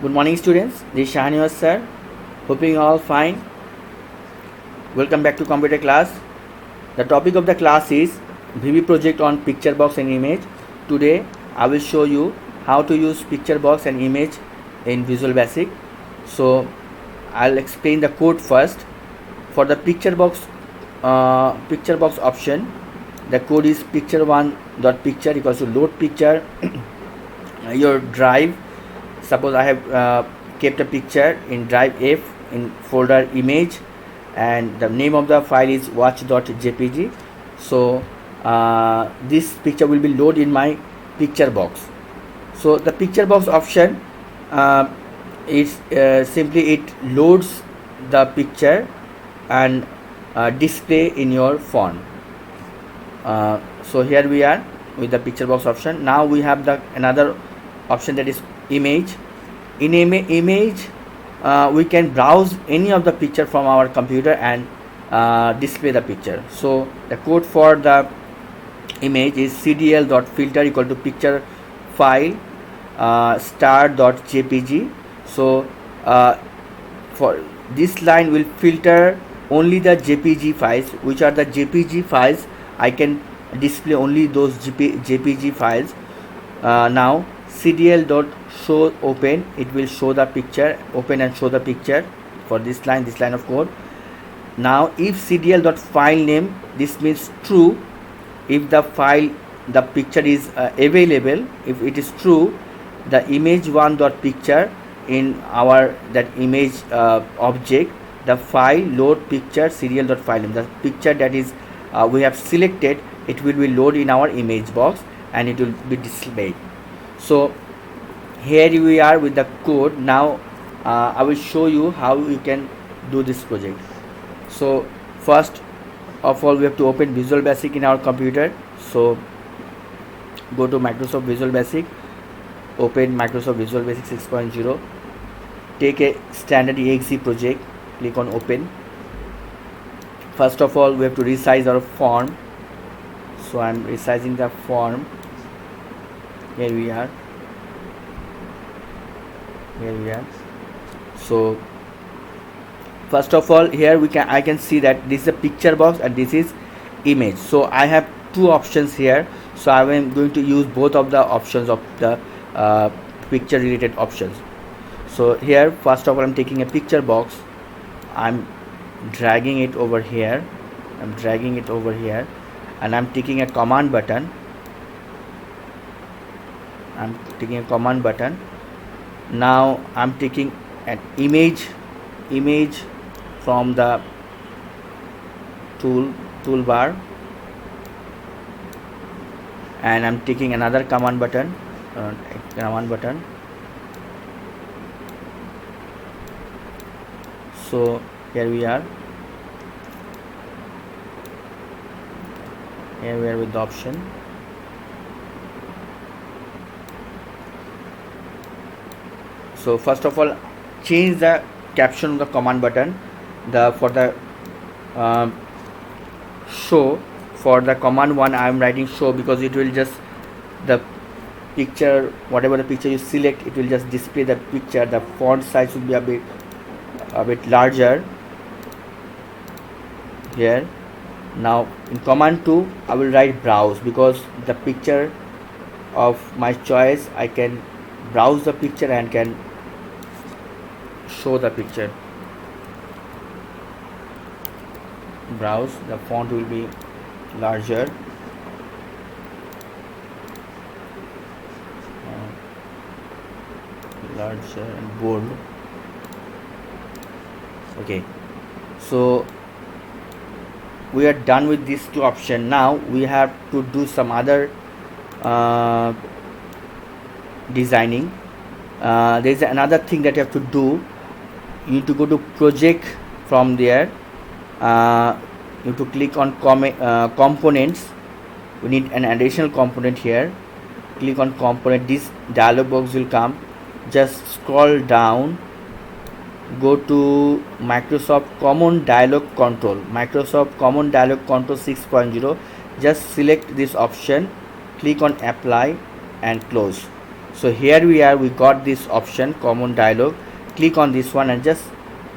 Good morning, students. This is Shahaniyaz sir. Hoping you all fine. Welcome back to computer class. The topic of the class is VB project on picture box and image. Today I will show you how to use picture box and image in Visual Basic. So I'll explain the code first. For the picture box option, the code is picture1.picture equals to load picture your drive. Suppose I have kept a picture in drive F in folder image, and the name of the file is watch.jpg. So this picture will be loaded in my picture box. So the picture box option is simply it loads the picture and display in your phone. So here we are with the picture box option. Now we have the another option, that is image. In image we can browse any of the picture from our computer and display the picture. So the code for the image is cdl.filter equal to picture file star.jpg. So for this line will filter only the jpg files. Which are the jpg files? I can display only those jpg files. Now cdl.show open, it will show the picture, open and show the picture for this line of code. Now if cdl.file name, this means true. If the picture is available, if it is true, the image1.picture in our that image object, the file load picture serial.file name, the picture that is we have selected, it will be loaded in our image box and it will be displayed. So here we are with the code. Now I will show you how you can do this project. So first of all, we have to open Visual Basic in our computer. So go to Microsoft Visual Basic, open Microsoft Visual Basic 6.0, take a standard exe project, click on open. First of all, we have to resize our form. So I'm resizing the form. Here we are. So first of all, here I can see that this is a picture box and this is image. So I have two options here. So I am going to use both of the options of the picture related options. So here first of all, I'm taking a picture box, I'm dragging it over here, and I'm taking a command button. Now I'm taking an image from the toolbar, and I'm taking another command button. So here we are with the option. So first of all, change the caption of the command button. For the show, for the command one, I am writing show because it will just the picture, whatever the picture you select, it will just display the picture. The font size will be a bit larger here. Now in command 2, I will write browse because the picture of my choice, I can browse the picture and can show the picture. Browse, the font will be larger. And bold. Okay, so we are done with these two options. Now we have to do some other designing. There is another thing that you have to do. You need to go to project. From there you have to click on components. We need an additional component here. Click on component. This dialog box will come. Just scroll down, go to Microsoft Common Dialog Control, 6.0. Just select this option, click on apply and close. So here we are, we got this option common dialog. Click on this one and just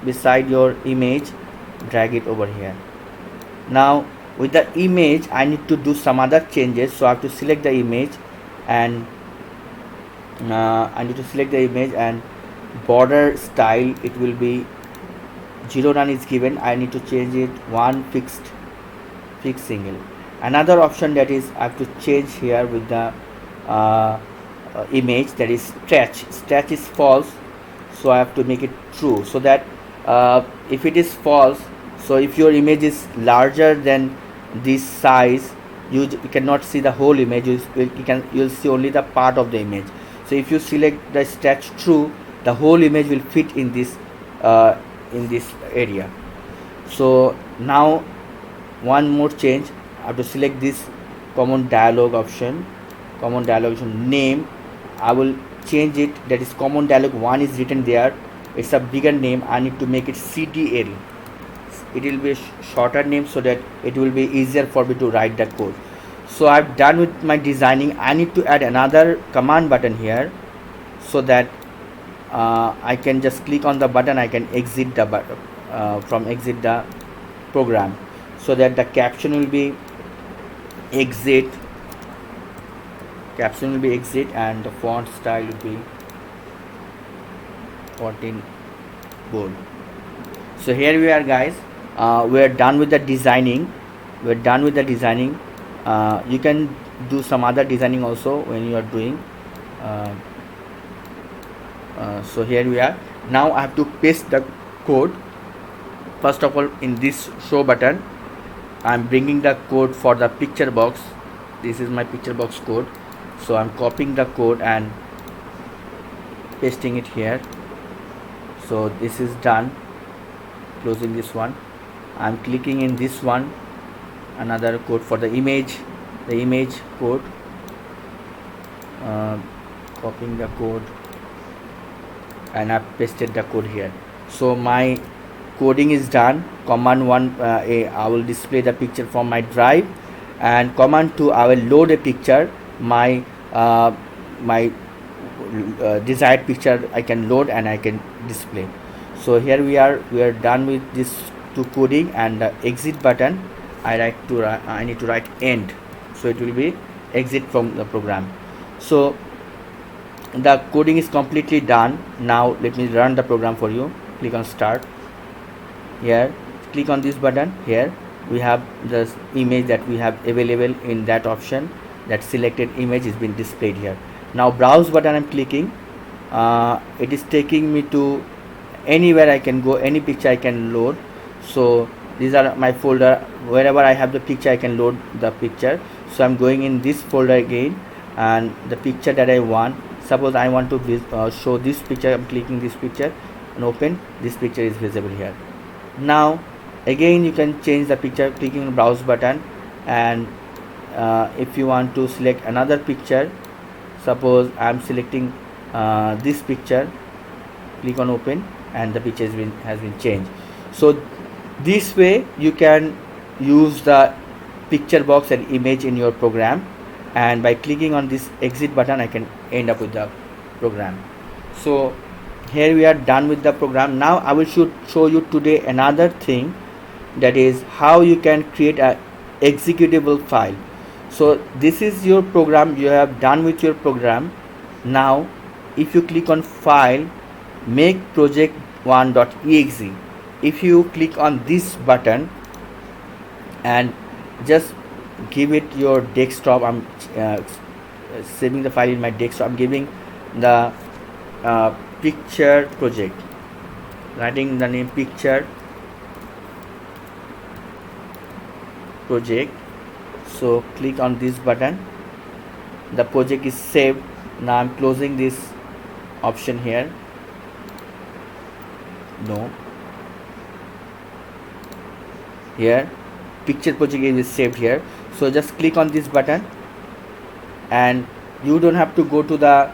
beside your image drag it over here. Now with the image I need to do some other changes, so I have to select the image and I need to select the image and border style, it will be 0 none is given. I need to change it one fixed single. Another option that is I have to change here with the image, that is stretch is false, so I have to make it true, so that if it is false, so if your image is larger than this size, you cannot see the whole image, you'll see only the part of the image. So if you select the stretch true, the whole image will fit in this area. So now one more change, I have to select this common dialog option, name. I will change it, that is common dialog 1 is written there, it's a bigger name. I need to make it CDL, it will be a shorter name, so that it will be easier for me to write the code. So I've done with my designing. I need to add another command button here, so that I can just click on the button, I can exit the exit the program, so that the caption will be exit, and the font style will be 14 bold. So here we are, guys. We are done with the designing. You can do some other designing also when you are doing. So here we are. Now I have to paste the code. First of all, in this show button, I am bringing the code for the picture box. This is my picture box code. So I am copying the code and pasting it here. So this is done. Closing this one. I am clicking in this one, another code for the image code, copying the code, and I pasted the code here. So my coding is done. Command 1, I will display the picture from my drive, and command 2, I will load a picture, my desired picture I can load and I can display. So here we are done with this to coding, and the exit button I need to write end, so it will be exit from the program. So the coding is completely done. Now let me run the program for you. Click on start. Here click on this button. Here we have the image that we have available in that option. That selected image is being displayed here. Now browse button I'm clicking. It is taking me to anywhere I can go, any picture I can load. So these are my folder, wherever I have the picture I can load the picture. So I'm going in this folder again, and the picture that I want, suppose I want to show this picture, I'm clicking this picture and open. This picture is visible here. Now again you can change the picture, clicking on browse button, and if you want to select another picture, suppose I'm selecting this picture, click on open, and the picture has been changed. So this way you can use the picture box and image in your program, and by clicking on this exit button I can end up with the program. So here we are done with the program. Now I will show you today another thing, that is how you can create a executable file. So this is your program, you have done with your program. Now if you click on file, make project 1.exe, if you click on this button and just give it your desktop, I'm saving the file in my desktop, I'm giving the picture project, writing the name picture project. So click on this button, the project is saved. Now I'm closing this option here. No, here picture project is saved here. So just click on this button, and you don't have to go to the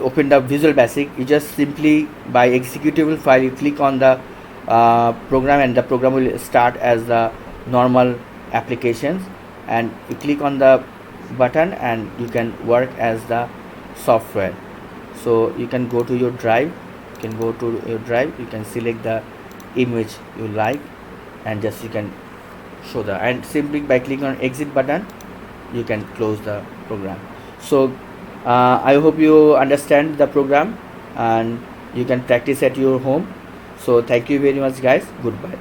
open the Visual Basic. You just simply by executable file, you click on the program, and the program will start as the normal applications, and you click on the button and you can work as the software. So you can go to your drive, you can select the image you like, and just you can show the, and simply by clicking on exit button you can close the program. So I hope you understand the program and you can practice at your home. So thank you very much guys, goodbye.